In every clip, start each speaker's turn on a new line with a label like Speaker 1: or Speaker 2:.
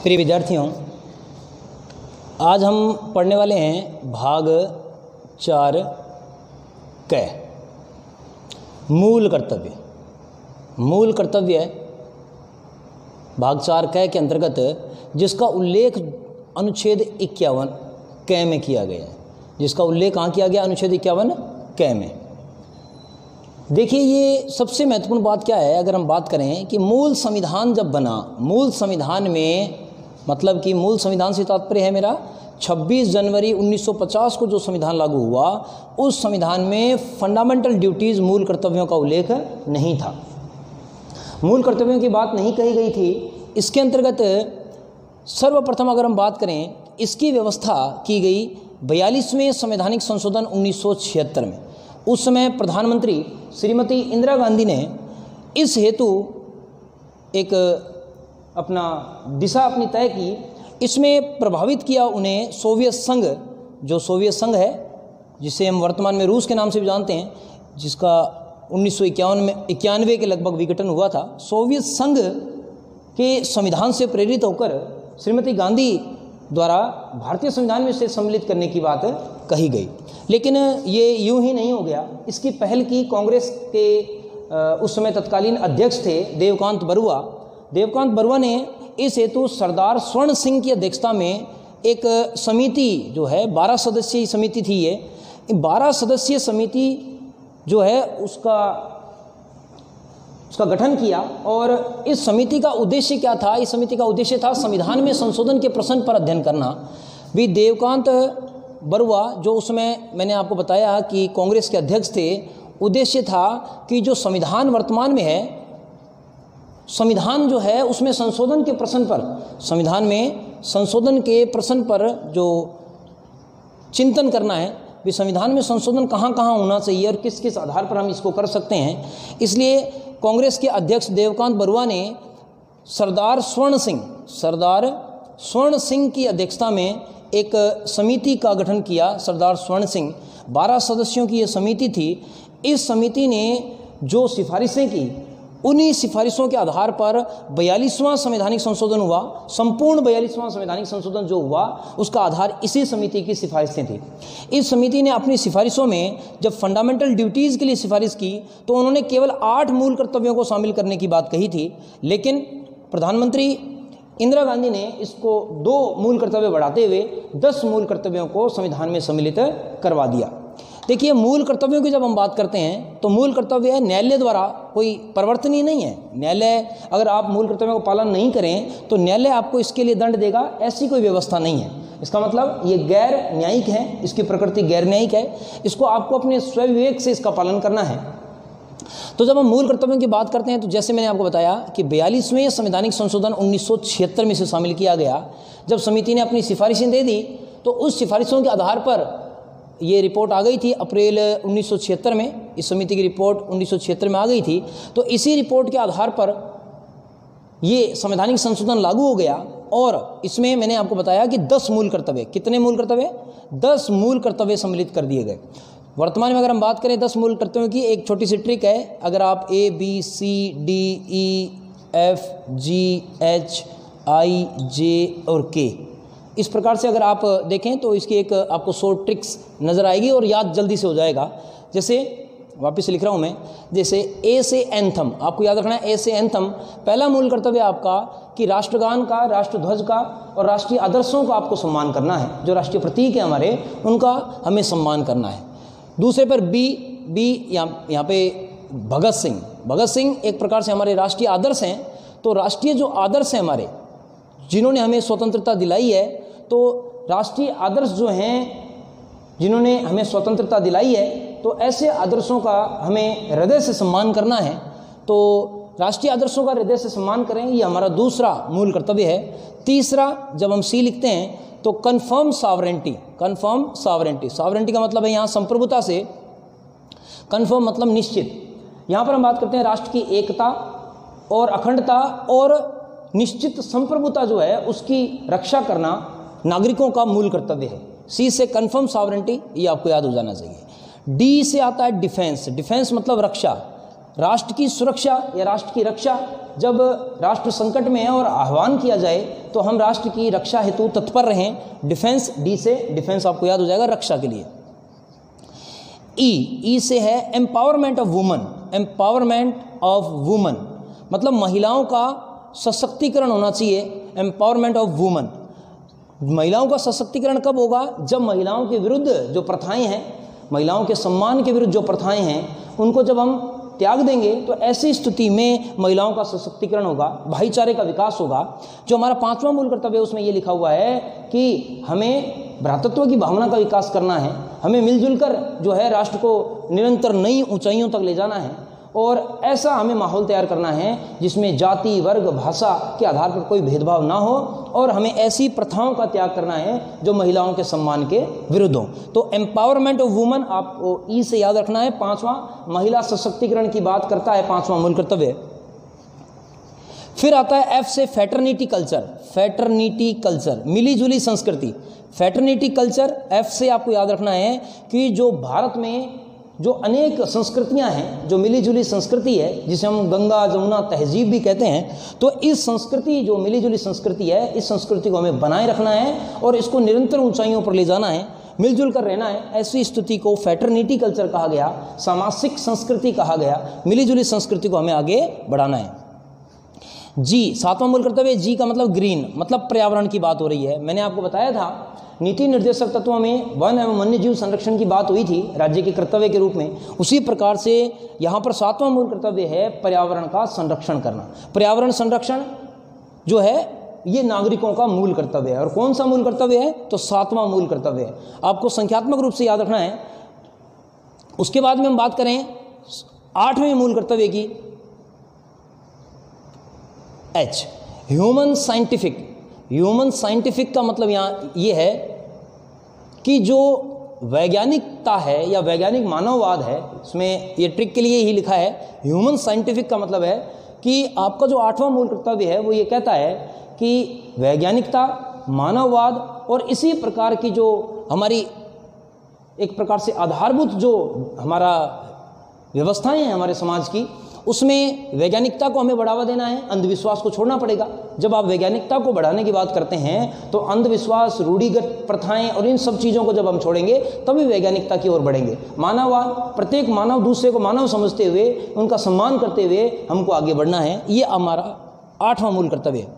Speaker 1: प्रिय विद्यार्थियों, आज हम पढ़ने वाले हैं भाग 4 क मूल कर्तव्य। मूल कर्तव्य भाग 4 क के अंतर्गत जिसका उल्लेख अनुच्छेद 51 क में किया गया है। जिसका उल्लेख कहाँ किया गया? अनुच्छेद 51 क में। देखिए, ये सबसे महत्वपूर्ण बात क्या है, अगर हम बात करें कि मूल संविधान जब बना, मूल संविधान में मतलब कि मूल संविधान से तात्पर्य है मेरा 26 जनवरी 1950 को जो संविधान लागू हुआ, उस संविधान में फंडामेंटल ड्यूटीज़ मूल कर्तव्यों का उल्लेख नहीं था। मूल कर्तव्यों की बात नहीं कही गई थी। इसके अंतर्गत सर्वप्रथम अगर हम बात करें, इसकी व्यवस्था की गई 42वें संवैधानिक संशोधन 1976 में। उस समय प्रधानमंत्री श्रीमती इंदिरा गांधी ने इस हेतु एक अपना दिशा अपनी तय की। इसमें प्रभावित किया उन्हें सोवियत संघ, जो सोवियत संघ है जिसे हम वर्तमान में रूस के नाम से भी जानते हैं, जिसका 1991 के लगभग विघटन हुआ था। सोवियत संघ के संविधान से प्रेरित होकर श्रीमती गांधी द्वारा भारतीय संविधान में इसे सम्मिलित करने की बात कही गई। लेकिन ये यूं ही नहीं हो गया। इसकी पहल की कांग्रेस के उस समय तत्कालीन अध्यक्ष थे देवकांत बरुआ। देवकांत बरुआ ने इस हेतु सरदार स्वर्ण सिंह की अध्यक्षता में एक समिति जो है 12 सदस्यीय समिति थी। ये 12 सदस्यीय समिति जो है उसका गठन किया। और इस समिति का उद्देश्य क्या था? इस समिति का उद्देश्य था संविधान में संशोधन के प्रश्न पर अध्ययन करना। भी देवकांत बरुआ, जो उसमें मैंने आपको बताया कि कांग्रेस के अध्यक्ष थे, उद्देश्य था कि जो संविधान वर्तमान में है, संविधान जो है उसमें संशोधन के प्रश्न पर, संविधान में संशोधन के प्रश्न पर जो चिंतन करना है, भी संविधान में संशोधन कहाँ कहाँ होना चाहिए और किस किस आधार पर हम इसको कर सकते हैं। इसलिए कांग्रेस के अध्यक्ष देवकांत बरुआ ने सरदार स्वर्ण सिंह की अध्यक्षता में एक समिति का गठन किया। सरदार स्वर्ण सिंह 12 सदस्यों की यह समिति थी। इस समिति ने जो सिफारिशें की, उन्हीं सिफारिशों के आधार पर 42वां संवैधानिक संशोधन हुआ। संपूर्ण 42वां संवैधानिक संशोधन जो हुआ, उसका आधार इसी समिति की सिफारिशें थी। इस समिति ने अपनी सिफारिशों में जब फंडामेंटल ड्यूटीज़ के लिए सिफारिश की, तो उन्होंने केवल 8 मूल कर्तव्यों को शामिल करने की बात कही थी। लेकिन प्रधानमंत्री इंदिरा गांधी ने इसको 2 मूल कर्तव्य बढ़ाते हुए 10 मूल कर्तव्यों को संविधान में सम्मिलित करवा दिया। देखिए, मूल कर्तव्यों की जब हम बात करते हैं तो मूल कर्तव्य है न्यायालय द्वारा कोई परिवर्तनीय नहीं है। न्यायालय, अगर आप मूल कर्तव्यों को पालन नहीं करें तो न्यायालय आपको इसके लिए दंड देगा, ऐसी कोई व्यवस्था नहीं है। इसका मतलब ये गैर न्यायिक है, इसकी प्रकृति गैर न्यायिक है। इसको आपको अपने स्वविवेक से इसका पालन करना है। तो जब हम मूल कर्तव्यों की बात करते हैं तो जैसे मैंने आपको बताया कि 42वें संवैधानिक संशोधन 1976 में इसे शामिल किया गया। जब समिति ने अपनी सिफारिशें दे दी तो उस सिफारिशों के आधार पर ये रिपोर्ट आ गई थी अप्रैल 1976 में। इस समिति की रिपोर्ट 1976 में आ गई थी। तो इसी रिपोर्ट के आधार पर ये संवैधानिक संशोधन लागू हो गया। और इसमें मैंने आपको बताया कि 10 मूल कर्तव्य, कितने मूल कर्तव्य? 10 मूल कर्तव्य सम्मिलित कर दिए गए। वर्तमान में अगर हम बात करें 10 मूल कर्तव्यों की, एक छोटी सी ट्रिक है। अगर आप A, B, C, D, E, F, G, H, I, J और K इस प्रकार से अगर आप देखें तो इसकी एक आपको शॉर्ट ट्रिक्स नज़र आएगी और याद जल्दी से हो जाएगा। जैसे वापस से लिख रहा हूँ मैं, जैसे ए से एंथम, आपको याद रखना है। ए से एंथम, पहला मूल कर्तव्य आपका कि राष्ट्रगान का, राष्ट्रध्वज का और राष्ट्रीय आदर्शों का आपको सम्मान करना है। जो राष्ट्रीय प्रतीक है हमारे, उनका हमें सम्मान करना है। दूसरे पर बी यहाँ पे भगत सिंह एक प्रकार से हमारे राष्ट्रीय आदर्श हैं। तो राष्ट्रीय जो आदर्श हैं हमारे, जिन्होंने हमें स्वतंत्रता दिलाई है, तो राष्ट्रीय आदर्श जो हैं जिन्होंने हमें स्वतंत्रता दिलाई है, तो ऐसे आदर्शों का हमें हृदय से सम्मान करना है। तो राष्ट्रीय आदर्शों का हृदय से सम्मान करें, ये हमारा दूसरा मूल कर्तव्य है। तीसरा, जब हम सी लिखते हैं तो कन्फर्म सॉवरेंटी का मतलब है यहाँ संप्रभुता से, कन्फर्म मतलब निश्चित। यहाँ पर हम बात करते हैं राष्ट्र की एकता और अखंडता और निश्चित संप्रभुता जो है उसकी रक्षा करना नागरिकों का मूल कर्तव्य है। सी से कन्फर्म सॉवरेंटी, ये आपको याद हो जाना चाहिए। डी से आता है डिफेंस मतलब रक्षा। राष्ट्र की सुरक्षा या राष्ट्र की रक्षा, जब राष्ट्र संकट में है और आह्वान किया जाए तो हम राष्ट्र की रक्षा हेतु तत्पर रहें। डिफेंस, डी से डिफेंस आपको याद हो जाएगा, रक्षा के लिए। ई से है empowerment of woman. Empowerment of woman मतलब महिलाओं का सशक्तिकरण होना चाहिए। एम्पावरमेंट ऑफ वुमन, महिलाओं का सशक्तिकरण कब होगा? जब महिलाओं के विरुद्ध जो प्रथाएं हैं, महिलाओं के सम्मान के विरुद्ध जो प्रथाएं हैं, उनको जब हम त्याग देंगे तो ऐसी स्थिति में महिलाओं का सशक्तिकरण होगा, भाईचारे का विकास होगा। जो हमारा 5वां मूल कर्तव्य है उसमें ये लिखा हुआ है कि हमें भ्रातृत्व की भावना का विकास करना है, हमें मिलजुल कर जो है राष्ट्र को निरंतर नई ऊंचाइयों तक ले जाना है, और ऐसा हमें माहौल तैयार करना है जिसमें जाति, वर्ग, भाषा के आधार पर कोई भेदभाव ना हो, और हमें ऐसी प्रथाओं का त्याग करना है जो महिलाओं के सम्मान के विरुद्ध हो। तो एम्पावरमेंट ऑफ वुमन आपको ई से याद रखना है। 5वां महिला सशक्तिकरण की बात करता है 5वां मूल कर्तव्य। फिर आता है एफ से फैटर्निटी कल्चर। फैटर्निटी कल्चर, मिली जुली संस्कृति। फैटर्निटी कल्चर एफ से आपको याद रखना है कि जो भारत में जो अनेक संस्कृतियां हैं, जो मिली जुली संस्कृति है, जिसे हम गंगा जमुना तहजीब भी कहते हैं, तो इस संस्कृति, जो मिली जुली संस्कृति है, इस संस्कृति को हमें बनाए रखना है और इसको निरंतर ऊंचाइयों पर ले जाना है, मिलजुल कर रहना है। ऐसी स्थिति को फैटर्निटी कल्चर कहा गया, सामासिक संस्कृति कहा गया। मिली जुली संस्कृति को हमें आगे बढ़ाना है। जी, 7वां मूल कर्तव्य, जी का मतलब ग्रीन, मतलब पर्यावरण की बात हो रही है। मैंने आपको बताया था नीति निर्देशक तत्वों में वन एवं वन्य जीव संरक्षण की बात हुई थी राज्य के कर्तव्य के रूप में। उसी प्रकार से यहाँ पर 7वां मूल कर्तव्य है पर्यावरण का संरक्षण करना। पर्यावरण संरक्षण जो है ये नागरिकों का मूल कर्तव्य है। और कौन सा मूल कर्तव्य है? तो 7वां मूल कर्तव्य है। आपको संख्यात्मक रूप से याद रखना है। उसके बाद में हम बात करें 8वें मूल कर्तव्य की, H, human scientific. Human scientific का मतलब यहाँ ये है कि जो वैज्ञानिकता है या वैज्ञानिक मानववाद है, इसमें ये ट्रिक के लिए ही लिखा है। ह्यूमन साइंटिफिक का मतलब है कि आपका जो 8वां मूल कर्तव्य है वो ये कहता है कि वैज्ञानिकता, मानववाद और इसी प्रकार की जो हमारी एक प्रकार से आधारभूत जो हमारा व्यवस्थाएं हैं हमारे समाज की, उसमें वैज्ञानिकता को हमें बढ़ावा देना है, अंधविश्वास को छोड़ना पड़ेगा। जब आप वैज्ञानिकता को बढ़ाने की बात करते हैं तो अंधविश्वास, रूढ़िगत प्रथाएं और इन सब चीज़ों को जब हम छोड़ेंगे तभी वैज्ञानिकता की ओर बढ़ेंगे। मानववाद, प्रत्येक मानव दूसरे को मानव समझते हुए उनका सम्मान करते हुए हमको आगे बढ़ना है। ये हमारा 8वां मूल कर्तव्य है।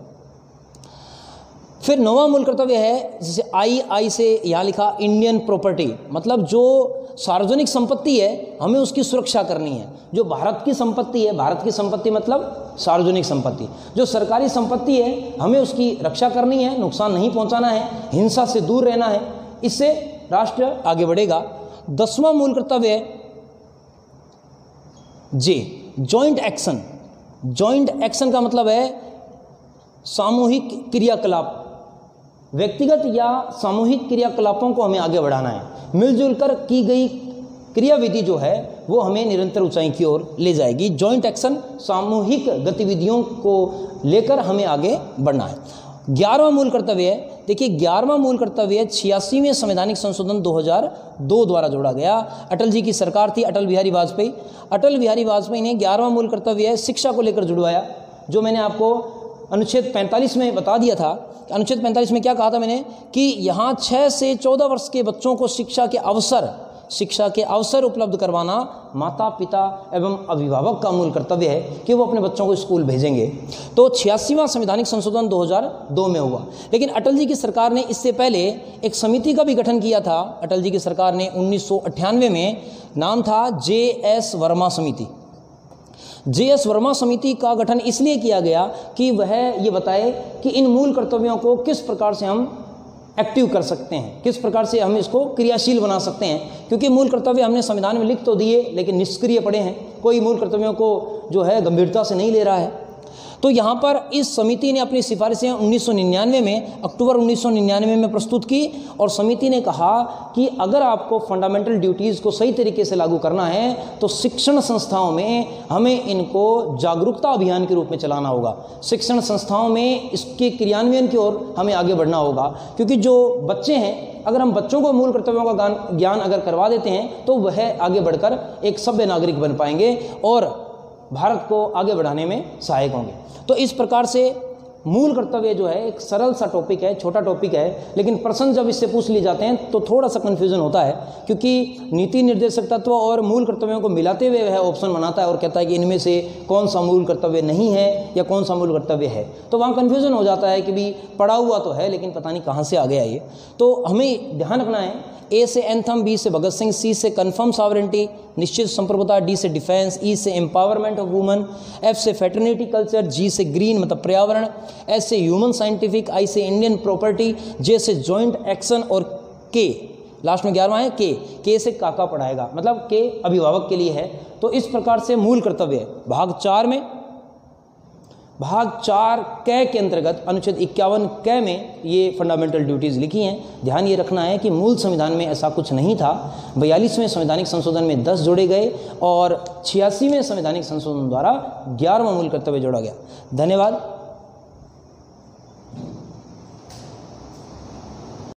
Speaker 1: फिर 9वां मूल कर्तव्य है, जैसे आई से यहाँ लिखा इंडियन प्रॉपर्टी, मतलब जो सार्वजनिक संपत्ति है हमें उसकी सुरक्षा करनी है। जो भारत की संपत्ति है, भारत की संपत्ति मतलब सार्वजनिक संपत्ति, जो सरकारी संपत्ति है हमें उसकी रक्षा करनी है, नुकसान नहीं पहुंचाना है, हिंसा से दूर रहना है, इससे राष्ट्र आगे बढ़ेगा। 10वां मूल कर्तव्य है जे, जॉइंट एक्शन। जॉइंट एक्शन का मतलब है सामूहिक क्रियाकलाप। व्यक्तिगत या सामूहिक क्रियाकलापों को हमें आगे बढ़ाना है। मिलजुल कर की गई क्रियाविधि जो है वो हमें निरंतर ऊंचाई की ओर ले जाएगी। जॉइंट एक्शन, सामूहिक गतिविधियों को लेकर हमें आगे बढ़ना है। 11वां मूल कर्तव्य है, देखिए 11वां मूल कर्तव्य 86वें संवैधानिक संशोधन 2002 द्वारा जोड़ा गया। अटल जी की सरकार थी, अटल बिहारी वाजपेयी। अटल बिहारी वाजपेयी ने 11वां मूल कर्तव्य शिक्षा को लेकर जुड़वाया। जो मैंने आपको अनुच्छेद 45 में बता दिया था। अनुच्छेद 45 में क्या कहा था मैंने कि यहाँ 6 से 14 वर्ष के बच्चों को शिक्षा के अवसर उपलब्ध करवाना माता पिता एवं अभिभावक का मूल कर्तव्य है कि वो अपने बच्चों को स्कूल भेजेंगे। तो 86वां संवैधानिक संशोधन 2002 में हुआ। लेकिन अटल जी की सरकार ने इससे पहले एक समिति का भी गठन किया था। अटल जी की सरकार ने 1998 में, नाम था JS वर्मा समिति। JS वर्मा समिति का गठन इसलिए किया गया कि वह ये बताए कि इन मूल कर्तव्यों को किस प्रकार से हम एक्टिव कर सकते हैं, किस प्रकार से हम इसको क्रियाशील बना सकते हैं। क्योंकि मूल कर्तव्य हमने संविधान में लिख तो दिए लेकिन निष्क्रिय पड़े हैं, कोई मूल कर्तव्यों को जो है गंभीरता से नहीं ले रहा है। तो यहाँ पर इस समिति ने अपनी सिफारिशें 1999 में, अक्टूबर 1999 में प्रस्तुत की और समिति ने कहा कि अगर आपको फंडामेंटल ड्यूटीज़ को सही तरीके से लागू करना है तो शिक्षण संस्थाओं में हमें इनको जागरूकता अभियान के रूप में चलाना होगा। शिक्षण संस्थाओं में इसके क्रियान्वयन की ओर हमें आगे बढ़ना होगा। क्योंकि जो बच्चे हैं, अगर हम बच्चों को मूल कर्तव्यों का ज्ञान अगर करवा देते हैं तो वह आगे बढ़कर एक सभ्य नागरिक बन पाएंगे और भारत को आगे बढ़ाने में सहायक होंगे। तो इस प्रकार से मूल कर्तव्य जो है एक सरल सा टॉपिक है, छोटा टॉपिक है, लेकिन प्रश्न जब इससे पूछ लिए जाते हैं तो थोड़ा सा कन्फ्यूजन होता है, क्योंकि नीति निर्देशक तत्व और मूल कर्तव्यों को मिलाते हुए वह ऑप्शन बनाता है और कहता है कि इनमें से कौन सा मूल कर्तव्य नहीं है या कौन सा मूल कर्तव्य है। तो वहाँ कन्फ्यूजन हो जाता है कि भी पढ़ा हुआ तो है लेकिन पता नहीं कहाँ से आ गया ये। तो हमें ध्यान रखना है, ए से एंथम, बी से भगत सिंह, सी से कन्फर्म सॉवरेंटी निश्चित संप्रभुता, डी से डिफेंस, ई से एम्पावरमेंट ऑफ वुमन, एफ से फेटर्निटी कल्चर, जी से ग्रीन मतलब पर्यावरण, एस से ह्यूमन साइंटिफिक, आई से इंडियन प्रॉपर्टी, जे से जॉइंट एक्शन और के लास्ट में 11वां है के से काका पढ़ाएगा, मतलब के अभिभावक के लिए है। तो इस प्रकार से मूल कर्तव्य है। भाग 4 कै के अंतर्गत अनुच्छेद 51 कै में ये फंडामेंटल ड्यूटीज़ लिखी हैं। ध्यान ये रखना है कि मूल संविधान में ऐसा कुछ नहीं था। 42वें संवैधानिक संशोधन में 10 जोड़े गए और 86वें संवैधानिक संशोधन द्वारा 11वां मूल कर्तव्य जोड़ा गया। धन्यवाद।